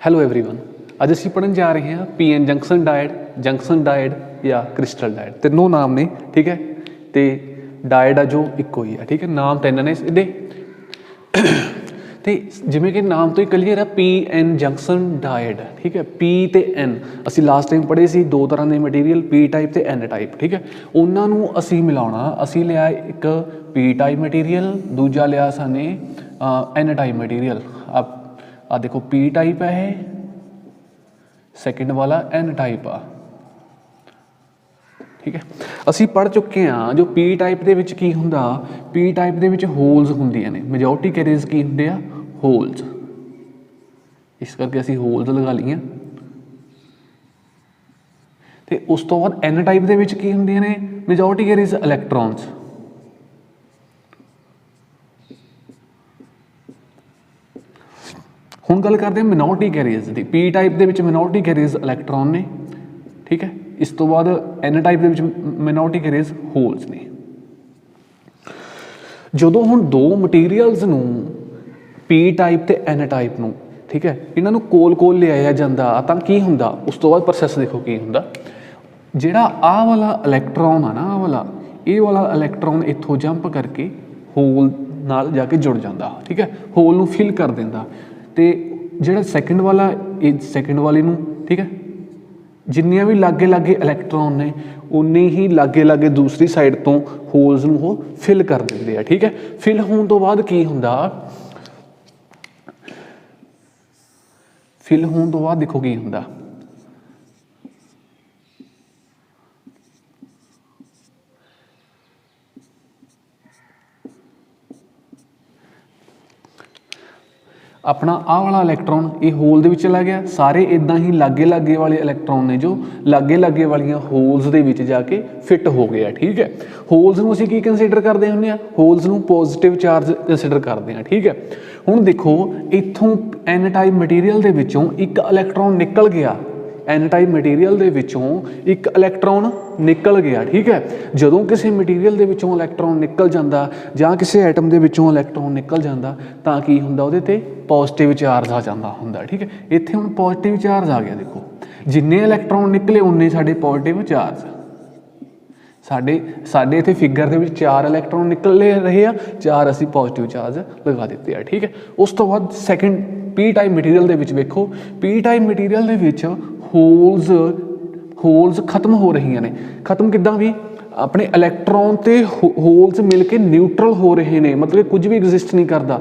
Hello everyone, ਅੱਜ ਅਸੀਂ ਪੜ੍ਹਨ ਜਾ ਰਹੇ ਹਾਂ ਪੀਐਨ ਜੰਕਸ਼ਨ ਡਾਇਡ ਜਾਂ ਕ੍ਰਿਸਟਲ ਡਾਇਡ। ਤਿੰਨੋਂ ਨਾਮ ਨੇ, ਠੀਕ ਹੈ। ਤੇ ਡਾਇਡ ਆ ਜੋ ਇੱਕੋ ਹੀ ਆ, ਠੀਕ ਹੈ। ਨਾਮ ਤਿੰਨ ਨੇ ਇਹਦੇ। ਤੇ ਜਿਵੇਂ ਕਿ ਨਾਮ ਤੋਂ ਹੀ ਕਲੀਅਰ ਆ, ਪੀ ਐਨ ਜੰਕਸ਼ਨ ਡਾਇਡ, ਠੀਕ ਹੈ। ਪੀ ਤੇ ਐਨ ਅਸੀਂ ਲਾਸਟ ਟਾਈਮ ਪੜ੍ਹੇ ਸੀ, ਦੋ ਤਰ੍ਹਾਂ ਦੇ ਮਟੀਰੀਅਲ, ਪੀ ਟਾਈਪ ਤੇ ਐਨ ਟਾਈਪ, ਠੀਕ ਹੈ। ਉਹਨਾਂ ਨੂੰ ਅਸੀਂ ਮਿਲਾਉਣਾ। ਅਸੀਂ ਲਿਆ ਇੱਕ ਪੀ ਟਾਈਪ ਮਟੀਰੀਅਲ, ਦੂਜਾ ਲਿਆ ਸਾਨੇ ਐਨ ਟਾਈਪ ਮਟੀਰੀਅਲ। ਆ देखो पी टाइप है ये, सैकेंड वाला एन टाइप आ, ठीक है। असी पढ़ चुके हैं जो पी टाइप के विच की हुंदा, पी टाइप के विच होल्स हुंदियां ने, मेजोरिटी कैरियर्स की हुंदे आ होल्स, इस करके असी होल्स लगा लिया। ते उस तो बाद एन टाइप के विच की हुंदियां ने, मेजोरिटी कैरियर्स इलैक्ट्रॉन्स। ਹੁਣ ਗੱਲ ਕਰਦੇ ਹਾਂ ਮਿਨੋਰਿਟੀ ਕੈਰੀਅਰਸ ਦੀ। ਪੀ ਟਾਈਪ ਦੇ ਵਿੱਚ ਮਿਨੋਰਿਟੀ ਕੈਰੀਅਰਸ ਇਲੈਕਟ੍ਰੋਨ ਨੇ, ਠੀਕ ਹੈ। ਇਸ ਤੋਂ ਬਾਅਦ ਐਨ ਟਾਈਪ ਦੇ ਵਿੱਚ ਮਿਨੋਰਿਟੀ ਕੈਰੀਅਰਸ ਹੋਲਸ ਨੇ। ਜਦੋਂ ਹੁਣ ਦੋ ਮਟੀਰੀਅਲਸ ਨੂੰ, ਪੀ ਟਾਈਪ ਤੇ ਐਨ ਟਾਈਪ ਨੂੰ, ਠੀਕ ਹੈ, ਇਹਨਾਂ ਨੂੰ ਕੋਲ ਲਿਆਇਆ ਜਾਂਦਾ ਤਾਂ ਕੀ ਹੁੰਦਾ, ਉਸ ਤੋਂ ਬਾਅਦ ਪ੍ਰੋਸੈਸ ਦੇਖੋ ਕੀ ਹੁੰਦਾ। ਜਿਹੜਾ ਆਹ ਵਾਲਾ ਇਲੈਕਟ੍ਰੋਨ ਆ ਨਾ, ਆਹ ਵਾਲਾ, ਇਹ ਵਾਲਾ ਇਲੈਕਟ੍ਰੋਨ ਇੱਥੋਂ ਜੰਪ ਕਰਕੇ ਹੋਲ ਨਾਲ ਜਾ ਕੇ ਜੁੜ ਜਾਂਦਾ, ਠੀਕ ਹੈ। ਹੋਲ ਨੂੰ ਫਿਲ ਕਰ ਦਿੰਦਾ। ਤੇ ਜਿਹੜਾ ਸੈਕਿੰਡ ਵਾਲਾ, ਇਹ ਸੈਕਿੰਡ ਵਾਲੇ ਨੂੰ, ਠੀਕ ਹੈ, ਜਿੰਨੀਆਂ ਵੀ ਲਾਗੇ ਇਲੈਕਟ੍ਰੋਨ ਨੇ ਉਨੇ ਹੀ ਲਾਗੇ ਦੂਸਰੀ ਸਾਈਡ ਤੋਂ ਹੋਲਸ ਨੂੰ ਉਹ ਫਿਲ ਕਰ ਦਿੰਦੇ ਆ, ਠੀਕ ਹੈ। ਫਿਲ ਹੋਣ ਤੋਂ ਬਾਅਦ ਕੀ ਹੁੰਦਾ, ਫਿਲ ਹੋਣ ਤੋਂ ਬਾਅਦ ਦੇਖੋ ਕੀ ਹੁੰਦਾ। अपना आह वाला इलैक्ट्रॉन ये होल दे विच चला गया। सारे इदां ही लागे वाले इलैक्ट्रॉन ने जो लागे वालियां होल्स दे विच जाके फिट हो गया, ठीक है। होल्स नूं असीं की कंसीडर करते हुंदे आ, होल्स नूं पॉजिटिव चार्ज कंसीडर करते हैं, ठीक है। हुण देखो इत्थों एन टाइप मटीरियल दे विचों एक इलैक्ट्रॉन निकल गया, एन टाइप मटीरियल दे विचों एक इलैक्ट्रॉन निकल गया, ठीक है। जदों किसी मटीरियल दे विचों इलैक्ट्रॉन निकल जाता जां किसी एटम दे विचों इलैक्ट्रॉन निकल जाता तां की हुंदा, उहदे ते पॉजिटिव चार्ज आ जाता हुंदा, ठीक है। इत्थे हुण पॉजिटिव चार्ज आ गया, देखो जिन्ने इलैक्ट्रॉन निकले उन्ने साडे पॉजिटिव चार्ज। साडे इत्थे फिगर दे विच 4 इलैक्ट्रॉन निकल रहे आ, 4 असीं पॉजिटिव चार्ज लगा दिते आ, ठीक है। उस तो बाद सैकेंड पी टाइप मटीरियल दे विच वेखो, पी टाइप मटीरियल दे विच होल्स खत्म हो रही ने। खत्म किद्दां भी, अपने इलैक्ट्रॉन ते होल्स मिल के न्यूट्रल हो रहे हैं, मतलब कुछ भी एग्जिस्ट नहीं करता,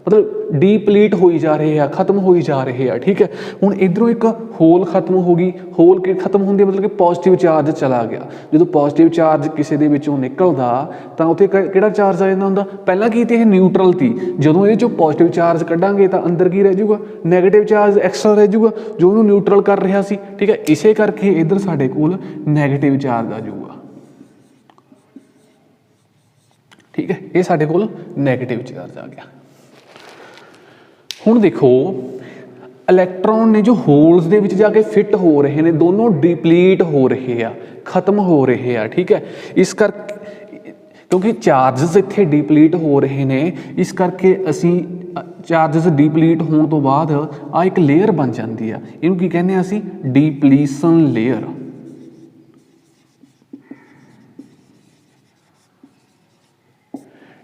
मतलब डीपलीट होई जा रहे हैं, खत्म होई जा रहे हैं, ठीक है। हुण इधरों एक होल खत्म हो गई, होल के खत्म होंदे मतलब कि पॉजिटिव चार्ज चला गया। जो पॉजिटिव चार्ज किसी दे विचों निकलदा तां उत्थे किहड़ा चार्ज आ जांदा हुंदा, पहलां की ते न्यूट्रल थी, जदों इह चों पॉजिटिव चार्ज कड्डांगे तां अंदर की रह जाऊगा, नैगेटिव चार्ज एक्स्ट्रा रह जाऊगा जो उहनूं न्यूट्रल कर रहा सी, ठीक है। इसे करके इधर साडे कोल नैगेटिव चार्ज आ जाऊगा, ठीक है। ये साडे कोल नैगेटिव चार्ज आ गया। हुण देखो इलैक्ट्रॉन ने जो होल्स दे विच जाके फिट हो रहे हैं, दोनों डिप्लीट हो रहे हैं, खत्म हो रहे हैं, ठीक है। इस करके क्योंकि चार्जिस इत्थे डिप्लीट हो रहे हैं, इस करके असी चार्जिस डिप्लीट होने तो बाद आ एक लेयर बन जाती है, इनू की कहने असी डिप्लीशन लेयर।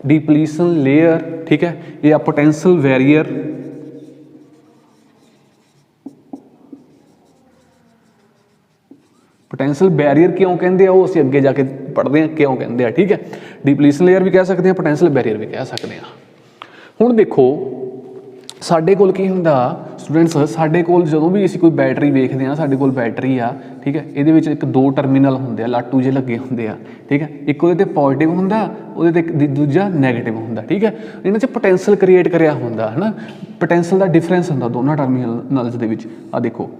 डिप्लीशन लेयर, ठीक है। या पोटेंशियल बैरियर, पोटेंशियल बैरियर क्यों कहते हैं वो असीं अगे जाके पढ़ते हैं क्यों कहते हैं, ठीक है। डिप्लीशन लेयर भी कह सकते हैं, पोटेंशियल बैरियर भी कह सकते हैं। हुण देखो साडे कोल की हुंदा स्टूडेंट्स, साडे कोल जदों भी असीं कोई बैटरी वेखदे हां, साडे कोल बैटरी आ, ठीक है। इहदे विच एक 2 टर्मिनल हुंदे आ, लाटू जे लगे हुंदे आ, ठीक है। एक उहदे ते पॉजिटिव हुंदा, उहदे ते दूजा नैगेटिव हुंदा, ठीक है। इन्हां च पोटेंशियल क्रिएट करिया हुंदा है ना, पोटेंशियल दा डिफरेंस हुंदा दोनों टर्मिनल्स दे विच। आ देखो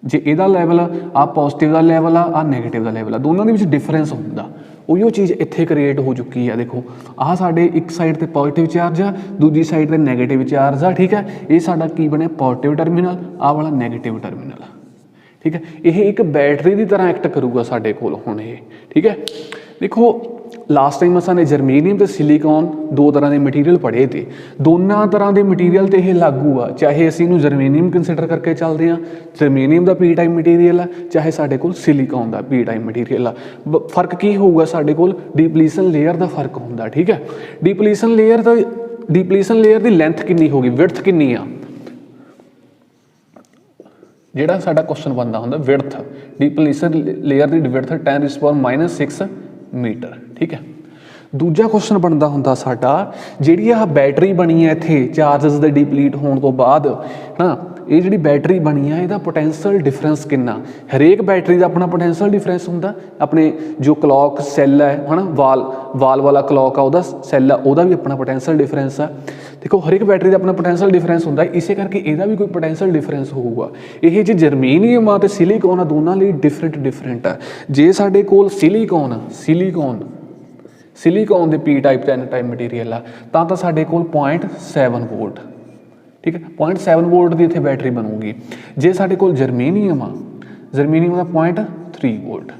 जे इहदा लैवल आ पॉजिटिव का लैवल आ नैगेटिव का लैवल आ, दोनों के डिफरेंस होंदा, उही चीज़ इत्थे क्रिएट हो चुकी है। देखो आह साडे एक साइड ते पॉजिटिव चार्ज आ, दूजी साइड ते नैगेटिव चार्ज आ, ठीक है। ये साडा की बने पॉजिटिव टर्मिनल, आ वाला नैगेटिव टर्मिनल, ठीक है। ये एक बैटरी की तरह एक्ट करूगा साडे कोल हुण ये, ठीक है। देखो ਲਾਸਟ ਟਾਈਮ ਅਸਾਂ ਨੇ ਜਰਮੇਨੀਅਮ ਤੇ ਸਿਲੀਕॉन ਦੋ ਤਰ੍ਹਾਂ ਦੇ ਮਟੀਰੀਅਲ ਪੜ੍ਹੇ ਤੇ ਦੋਨਾਂ ਤਰ੍ਹਾਂ ਦੇ ਮਟੀਰੀਅਲ ਤੇ ਇਹ ਲਾਗੂ ਆ, ਚਾਹੇ ਅਸੀਂ ਇਹਨੂੰ ਜਰਮੇਨੀਅਮ ਕੰਸੀਡਰ ਕਰਕੇ ਚੱਲਦੇ ਹਾਂ, ਜਰਮੇਨੀਅਮ ਦਾ ਪੀ ਟਾਈਪ ਮਟੀਰੀਅਲ ਆ, ਚਾਹੇ ਸਾਡੇ ਕੋਲ ਸਿਲੀਕॉन ਦਾ ਪੀ ਟਾਈਪ ਮਟੀਰੀਅਲ ਆ। ਫਰਕ ਕੀ ਹੋਊਗਾ, ਸਾਡੇ ਕੋਲ ਡੀਪਲੀਸ਼ਨ ਲੇਅਰ ਦਾ ਫਰਕ ਹੁੰਦਾ, ਠੀਕ ਹੈ। ਡੀਪਲੀਸ਼ਨ ਲੇਅਰ ਦੀ ਲੈਂਥ ਕਿੰਨੀ ਹੋਗੀ, ਵਿਡਥ ਕਿੰਨੀ ਆ, ਜਿਹੜਾ ਸਾਡਾ ਕੁਐਸਚਨ ਬਣਦਾ ਹੁੰਦਾ ਵਿਡਥ, ਡੀਪਲੀਸ਼ਨ ਲੇਅਰ ਦੀ ਵਿਡਥ 10⁻⁻6 ਮੀਟਰ, ਠੀਕ ਹੈ। ਦੂਜਾ ਕੁਐਸਚਨ ਬਣਦਾ ਹੁੰਦਾ ਸਾਡਾ, ਜਿਹੜੀ ਆਹ ਬੈਟਰੀ ਬਣੀ ਹੈ ਇੱਥੇ ਚਾਰਜਸ ਦੇ ਡਿਪਲੀਟ ਹੋਣ ਤੋਂ ਬਾਅਦ ਨਾ, ਇਹ ਜਿਹੜੀ ਬੈਟਰੀ ਬਣੀ ਆ ਇਹਦਾ ਪੋਟੈਂਸ਼ੀਅਲ ਡਿਫਰੈਂਸ ਕਿੰਨਾ। ਹਰੇਕ ਬੈਟਰੀ ਦਾ ਆਪਣਾ ਪੋਟੈਂਸ਼ੀਅਲ ਡਿਫਰੈਂਸ ਹੁੰਦਾ, ਆਪਣੇ ਜੋ ਕਲੌਕ ਸੈੱਲ ਹੈ ਹੈ ਨਾ, ਵਾਲ ਵਾਲਾ ਕਲੌਕ ਆ ਉਹਦਾ ਸੈੱਲ ਆ, ਉਹਦਾ ਵੀ ਆਪਣਾ ਪੋਟੈਂਸ਼ੀਅਲ ਡਿਫਰੈਂਸ ਆ। ਦੇਖੋ ਹਰੇਕ ਬੈਟਰੀ ਦਾ ਆਪਣਾ ਪੋਟੈਂਸ਼ੀਅਲ ਡਿਫਰੈਂਸ ਹੁੰਦਾ, ਇਸੇ ਕਰਕੇ ਇਹਦਾ ਵੀ ਕੋਈ ਪੋਟੈਂਸ਼ੀਅਲ ਡਿਫਰੈਂਸ ਹੋਊਗਾ। ਇਹ ਜੇ ਜਰਮੇਨੀਅਮ ਆ ਅਤੇ ਸਿਲੀਕॉन ਆ, ਦੋਨਾਂ ਲਈ ਡਿਫਰੈਂਟ ਆ। ਜੇ ਸਾਡੇ ਕੋਲ ਸਿਲੀਕॉन ਦੇ ਪੀ ਟਾਈਪ ਤੇ ਐਨ ਟਾਈਪ ਮਟੀਰੀਅਲ ਆ ਤਾਂ ਸਾਡੇ ਕੋਲ 0.7 ਵੋਲਟ, ਠੀਕ ਹੈ, 0.7 ਵੋਲਟ ਦੀ ਇੱਥੇ ਬੈਟਰੀ ਬਣੂਗੀ। ਜੇ ਸਾਡੇ ਕੋਲ ਜਰਮੇਨੀਅਮ ਦਾ 0.3 ਵੋਲਟ।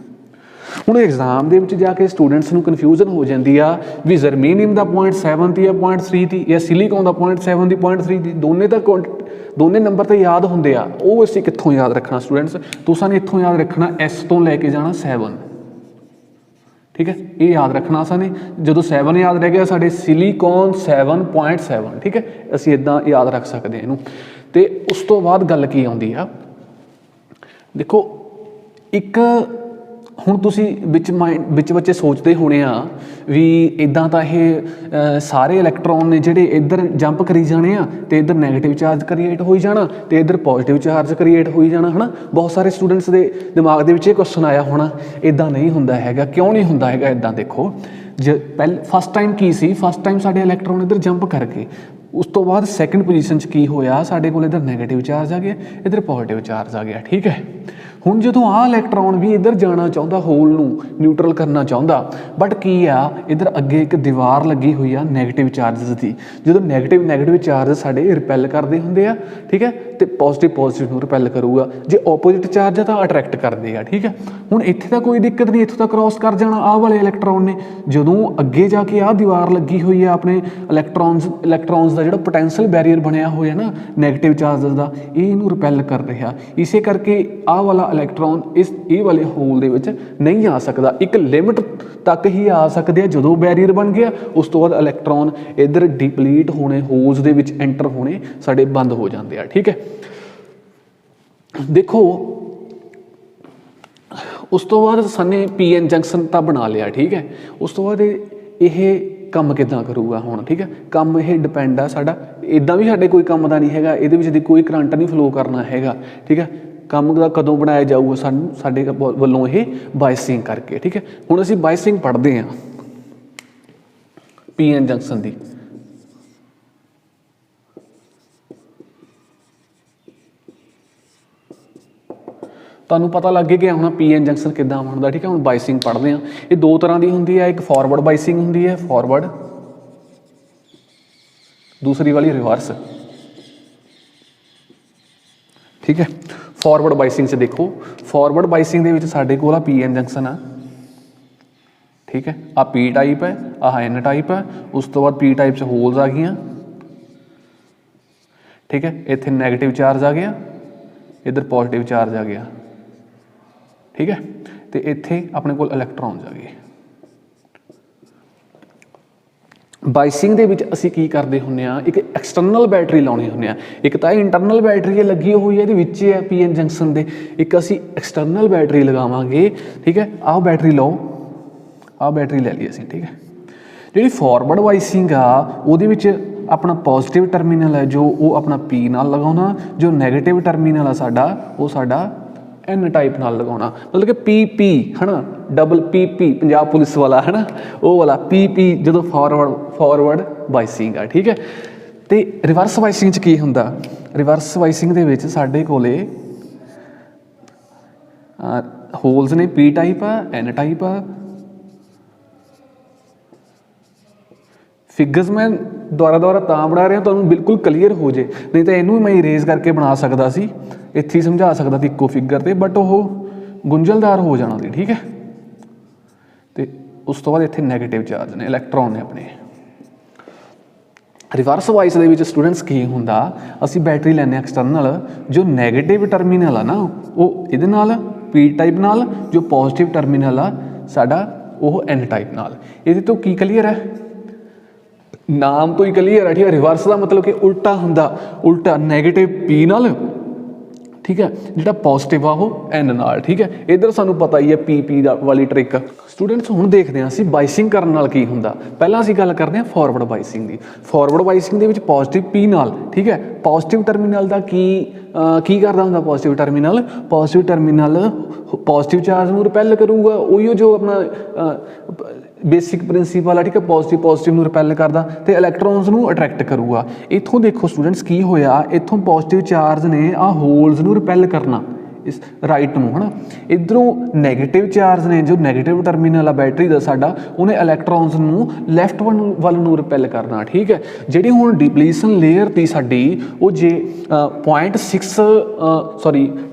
ਹੁਣ ਐਗਜ਼ਾਮ ਦੇ ਵਿੱਚ ਜਾ ਕੇ ਸਟੂਡੈਂਟਸ ਨੂੰ ਕਨਫਿਊਜ਼ਨ ਹੋ ਜਾਂਦੀ ਆ ਵੀ ਜਰਮੇਨੀਅਮ ਦਾ 0.7 ਦੀ ਜਾਂ 0.3 ਦੀ, ਜਾਂ ਸਿਲੀਕॉन ਦਾ 0.7 ਦੀ 0.3 ਦੀ, ਦੋਨੇ ਨੰਬਰ ਤਾਂ ਯਾਦ ਹੁੰਦੇ ਆ। ਉਹ ਅਸੀਂ ਕਿੱਥੋਂ ਯਾਦ ਰੱਖਣਾ ਸਟੂਡੈਂਟਸ, ਤੁਸੀਂ ਨੇ ਇੱਥੋਂ ਯਾਦ ਰੱਖਣਾ, S ਤੋਂ ਲੈ ਕੇ ਜਾਣਾ 7, ਠੀਕ ਹੈ, ਇਹ ਯਾਦ ਰੱਖਣਾ ਅਸਾਂ ਨੇ। ਜਦੋਂ 7 ਯਾਦ ਰਹਿ ਗਿਆ ਸਾਡੇ ਸਿਲੀਕॉन 7.7, ਠੀਕ ਹੈ, ਅਸੀਂ ਇੱਦਾਂ ਯਾਦ ਰੱਖ ਸਕਦੇ ਹਾਂ ਇਹਨੂੰ। ਅਤੇ ਉਸ ਤੋਂ ਬਾਅਦ ਗੱਲ ਕੀ ਆਉਂਦੀ ਆ, ਦੇਖੋ ਇੱਕ ਹੁਣ ਤੁਸੀਂ ਵਿੱਚ ਬੱਚੇ ਸੋਚਦੇ ਹੋਣੇ ਆ ਵੀ ਇੱਦਾਂ ਤਾਂ ਇਹ ਸਾਰੇ ਇਲੈਕਟ੍ਰੋਨ ਨੇ ਜਿਹੜੇ ਇੱਧਰ ਜੰਪ ਕਰੀ ਜਾਣੇ ਆ ਅਤੇ ਇੱਧਰ ਨੈਗੇਟਿਵ ਚਾਰਜ ਕ੍ਰੀਏਟ ਹੋਈ ਜਾਣਾ ਅਤੇ ਇੱਧਰ ਪੋਜ਼ੀਟਿਵ ਚਾਰਜ ਕ੍ਰੀਏਟ ਹੋਈ ਜਾਣਾ, ਹੈ ਨਾ। ਬਹੁਤ ਸਾਰੇ ਸਟੂਡੈਂਟਸ ਦੇ ਦਿਮਾਗ ਦੇ ਵਿੱਚ ਇਹ ਕੁਐਸਚਨ ਆਇਆ ਹੋਣਾ। ਇੱਦਾਂ ਨਹੀਂ ਹੁੰਦਾ ਹੈਗਾ। ਕਿਉਂ ਨਹੀਂ ਹੁੰਦਾ ਹੈਗਾ ਇੱਦਾਂ? ਦੇਖੋ ਫਸਟ ਟਾਈਮ ਕੀ ਸੀ, ਫਸਟ ਟਾਈਮ ਸਾਡੇ ਇਲੈਕਟ੍ਰੋਨ ਇੱਧਰ ਜੰਪ ਕਰ ਗਏ, ਉਸ ਤੋਂ ਬਾਅਦ ਸੈਕਿੰਡ ਪੋਜੀਸ਼ਨ 'ਚ ਕੀ ਹੋਇਆ, ਸਾਡੇ ਕੋਲ ਇੱਧਰ ਨੈਗੇਟਿਵ ਚਾਰਜ ਆ ਗਿਆ, ਇੱਧਰ ਪੋਜ਼ੀਟਿਵ ਚਾਰਜ ਆ ਗਿਆ, ਠੀਕ ਹੈ। ਹੁਣ ਜਦੋਂ ਆਹ ਇਲੈਕਟ੍ਰੋਨ ਵੀ ਇੱਧਰ ਜਾਣਾ ਚਾਹੁੰਦਾ, ਹੋਲ ਨੂੰ ਨਿਊਟਰਲ ਕਰਨਾ ਚਾਹੁੰਦਾ, ਬਟ ਕੀ ਆ ਇੱਧਰ ਅੱਗੇ ਇੱਕ ਦੀਵਾਰ ਲੱਗੀ ਹੋਈ ਆ ਨੈਗੇਟਿਵ ਚਾਰਜਸ ਦੀ। ਜਦੋਂ ਨੈਗੇਟਿਵ ਚਾਰਜ ਸਾਡੇ ਰਿਪੈਲ ਕਰਦੇ ਹੁੰਦੇ ਆ, ਠੀਕ ਹੈ, ਅਤੇ ਪੋਜ਼ੀਟਿਵ ਨੂੰ ਰਿਪੈਲ ਕਰੂਗਾ। ਜੇ ਓਪੋਜਿਟ ਚਾਰਜ ਆ ਤਾਂ ਅਟਰੈਕਟ ਕਰਦੇ ਆ, ਠੀਕ ਹੈ। ਹੁਣ ਇੱਥੇ ਤਾਂ ਕੋਈ ਦਿੱਕਤ ਨਹੀਂ, ਇੱਥੋਂ ਤਾਂ ਕ੍ਰੋਸ ਕਰ ਜਾਣਾ ਆਹ ਵਾਲੇ ਇਲੈਕਟ੍ਰੋਨ ਨੇ। ਜਦੋਂ ਅੱਗੇ ਜਾ ਕੇ ਆਹ ਦੀਵਾਰ ਲੱਗੀ ਹੋਈ ਆ ਆਪਣੇ ਇਲੈਕਟ੍ਰੋਨਸ ਦਾ ਜਿਹੜਾ ਪੋਟੈਂਸ਼ੀਅਲ ਬੈਰੀਅਰ ਬਣਿਆ ਹੋਇਆ ਨਾ ਨੈਗੇਟਿਵ ਚਾਰਜਸ ਦਾ, ਇਹ ਇਹਨੂੰ ਰਿਪੈਲ ਕਰ ਰਿਹਾ। ਇਸੇ ਕਰਕੇ ਆਹ ਵਾਲਾ ਇਲੈਕਟ੍ਰੋਨ ਇਹ ਵਾਲੇ ਹੋਲ ਦੇ ਵਿੱਚ ਨਹੀਂ ਆ ਸਕਦਾ। ਇੱਕ ਲਿਮਿਟ ਤੱਕ ਹੀ ਆ ਸਕਦੇ ਆ, ਜਦੋਂ ਬੈਰੀਅਰ ਬਣ ਗਿਆ ਉਸ ਤੋਂ ਬਾਅਦ ਇਲੈਕਟ੍ਰੋਨ ਇੱਧਰ ਡਿਪਲੀਟ ਹੋਣੇ, ਹੋਲਸ ਦੇ ਵਿੱਚ ਐਂਟਰ ਹੋਣੇ ਸਾਡੇ ਬੰਦ ਹੋ ਜਾਂਦੇ ਆ, ਠੀਕ ਹੈ। ਦੇਖੋ ਉਸ ਤੋਂ ਬਾਅਦ ਸਾਨੇ PN ਜੰਕਸ਼ਨ ਤਾਂ ਬਣਾ ਲਿਆ, ਠੀਕ ਹੈ। ਉਸ ਤੋਂ ਬਾਅਦ ਇਹ ਕੰਮ ਕਿੱਦਾਂ ਕਰੂਗਾ ਹੁਣ, ਠੀਕ ਹੈ। ਕੰਮ ਇਹ ਡਿਪੈਂਡ ਆ ਸਾਡਾ, ਇੱਦਾਂ ਵੀ ਸਾਡੇ ਕੋਈ ਕੰਮ ਦਾ ਨਹੀਂ ਹੈਗਾ, ਇਹਦੇ ਵਿੱਚ ਦੀ ਕੋਈ ਕਰੰਟ ਨਹੀਂ ਫਲੋ ਕਰਨਾ ਹੈਗਾ, ਠੀਕ ਹੈ। ਕੰਮ ਦਾ ਕਦੋਂ ਬਣਾਇਆ ਜਾਊਗਾ ਸਾਡੇ ਵੱਲੋਂ ਇਹ ਬਾਇਸਿੰਗ ਕਰਕੇ, ਠੀਕ ਹੈ। ਹੁਣ ਅਸੀਂ ਬਾਇਸਿੰਗ ਪੜ੍ਹਦੇ ਹਾਂ PN ਜੰਕਸ਼ਨ ਦੀ। ਤੁਹਾਨੂੰ ਪਤਾ ਲੱਗ ਗਿਆ ਹੁਣ PN ਜੰਕਸ਼ਨ ਕਿੱਦਾਂ ਬਣਦਾ, ਠੀਕ ਹੈ। ਹੁਣ ਬਾਇਸਿੰਗ ਪੜ੍ਹਦੇ ਹਾਂ। ਇਹ ਦੋ ਤਰ੍ਹਾਂ ਦੀ ਹੁੰਦੀ ਹੈ, ਇੱਕ ਫਾਰਵਰਡ ਬਾਇਸਿੰਗ ਹੁੰਦੀ ਹੈ, ਫਾਰਵਰਡ, ਦੂਸਰੀ ਵਾਲੀ ਰਿਵਰਸ, ਠੀਕ ਹੈ। ਫਾਰਵਰਡ ਬਾਇਸਿੰਗ 'ਚ ਦੇਖੋ, ਫਾਰਵਰਡ ਬਾਇਸਿੰਗ ਦੇ ਵਿੱਚ ਸਾਡੇ ਕੋਲ ਆ PN ਜੰਕਸ਼ਨ ਆ, ਠੀਕ ਹੈ। ਆਹ P ਟਾਈਪ ਹੈ, ਆਹ N ਟਾਈਪ ਹੈ। ਉਸ ਤੋਂ ਬਾਅਦ P ਟਾਈਪ 'ਚ ਹੋਲਸ ਆ ਗਈਆਂ, ਠੀਕ ਹੈ। ਇੱਥੇ ਨੈਗੇਟਿਵ ਚਾਰਜ ਆ ਗਿਆ, ਇੱਧਰ ਪੋਜ਼ੀਟਿਵ ਚਾਰਜ ਆ ਗਿਆ, ਠੀਕ ਹੈ। ਅਤੇ ਇੱਥੇ ਆਪਣੇ ਕੋਲ ਇਲੈਕਟ੍ਰੋਨਸ ਆ ਗਏ। ਬਾਇਸਿੰਗ ਦੇ ਵਿੱਚ ਅਸੀਂ ਕੀ ਕਰਦੇ ਹੁੰਦੇ ਹਾਂ, ਇੱਕ ਐਕਸਟਰਨਲ ਬੈਟਰੀ ਲਾਉਣੀ ਹੁੰਦੇ ਹਾਂ। ਇੱਕ ਤਾਂ ਇੰਟਰਨਲ ਬੈਟਰੀ ਲੱਗੀ ਹੋਈ ਹੈ, ਇਹਦੇ ਵਿੱਚ ਹੈ PN ਜੰਕਸ਼ਨ ਦੇ। ਇੱਕ ਅਸੀਂ ਐਕਸਟਰਨਲ ਬੈਟਰੀ ਲਗਾਵਾਂਗੇ, ਠੀਕ ਹੈ। ਆਹ ਬੈਟਰੀ ਲਓ, ਆਹ ਬੈਟਰੀ ਲੈ ਲਈ ਅਸੀਂ, ਠੀਕ ਹੈ। ਜਿਹੜੀ ਫਾਰਵਰਡ ਬਾਇਸਿੰਗ ਆ ਉਹਦੇ ਵਿੱਚ ਆਪਣਾ ਪੋਜ਼ੀਟਿਵ ਟਰਮੀਨਲ ਹੈ ਜੋ ਉਹ ਆਪਣਾ P ਨਾਲ ਲਗਾਉਣਾ, ਜੋ ਨੈਗੇਟਿਵ ਟਰਮੀਨਲ ਆ ਸਾਡਾ ਉਹ ਸਾਡਾ N ਟਾਈਪ ਨਾਲ ਲਗਾਉਣਾ। ਮਤਲਬ ਕਿ PP ਹੈ ਨਾ, ਡਬਲ PP, ਪੰਜਾਬ ਪੁਲਿਸ ਵਾਲਾ ਹੈ ਨਾ, ਉਹ ਵਾਲਾ PP ਜਦੋਂ ਫਾਰਵਰਡ ਬਾਇਸਿੰਗ ਆ, ਠੀਕ ਹੈ। ਅਤੇ ਰਿਵਰਸ ਬਾਇਸਿੰਗ 'ਚ ਕੀ ਹੁੰਦਾ, ਰਿਵਰਸ ਬਾਇਸਿੰਗ ਦੇ ਵਿੱਚ ਸਾਡੇ ਕੋਲੇ ਹੋਲਸ ਨੇ, P ਟਾਈਪ ਆ, N ਟਾਈਪ ਆ। ਫਿਗਰਸ ਮੈਂ ਦੁਆਰਾ ਤਾਂ ਬਣਾ ਰਿਹਾ ਤੁਹਾਨੂੰ ਬਿਲਕੁਲ ਕਲੀਅਰ ਹੋ ਜੇ, ਨਹੀਂ ਤਾਂ ਇਹਨੂੰ ਮੈਂ ਇਰੇਜ਼ ਕਰਕੇ ਬਣਾ ਸਕਦਾ ਸੀ, ਇੱਥੇ ਹੀ ਸਮਝਾ ਸਕਦਾ ਸੀ ਇੱਕੋ ਫਿਗਰ 'ਤੇ, ਬਟ ਉਹ ਗੁੰਝਲਦਾਰ ਹੋ ਜਾਣਾ ਸੀ, ਠੀਕ ਹੈ। ਅਤੇ उस तो बाद इत्थे नैगेटिव चार्ज ने, इलैक्ट्रॉन ने अपने। Reverse bias they which students की हुंदा, असीं बैटरी लैने एक्सटर्नल, जो नैगेटिव टर्मीनल आ ना वो इहदे नाल पी टाइप नाल, जो पॉजिटिव टर्मीनल आ साडा वो एन टाइप नाल। इहदे तो की क्लीयर है, नाम तो ही क्लीयर है, ठीक है। रिवर्स का मतलब कि उल्टा हुंदा, उल्टा नैगेटिव पी नाल, ठीक है, जिहड़ा पॉजिटिव आ वो एन नाल, ठीक है। इधर सानू पता ही है पी पी वाली ट्रिक। स्टूडेंट्स हुण देखते हैं असीं बाइसिंग करन नाल की हुंदा। पहलां असीं गल करदे हां फॉरवर्ड बाइसिंग दी। फॉरवर्ड बाइसिंग दे विच पॉजिटिव पी नाल, ठीक है, पॉजिटिव टर्मीनल दा की करदा हुंदा, पॉजिटिव टर्मीनल पॉजिटिव चार्ज नूं रिपैल करूगा, उही जो अपना बेसिक प्रिंसीपल है, ठीक है। पॉजिटिव नूं रिपैल करदा ते इलैक्ट्रॉन्स नूं अट्रैक्ट करूगा। इत्थों देखो स्टूडेंट्स की होया, इत्थों पॉजिटिव चार्ज ने आ होल्स नूं रिपैल करना इस राइट नूं, है ना। इधरों नैगेटिव चार्ज ने, जो नैगेटिव टर्मीनल आ बैटरी दा साडा, उन्हें इलैक्ट्रॉन्स नूं लैफ्ट वल नूं रिपैल करना, ठीक है। जिहड़ी हुण डिप्लीशन लेयर ती साडी वो जे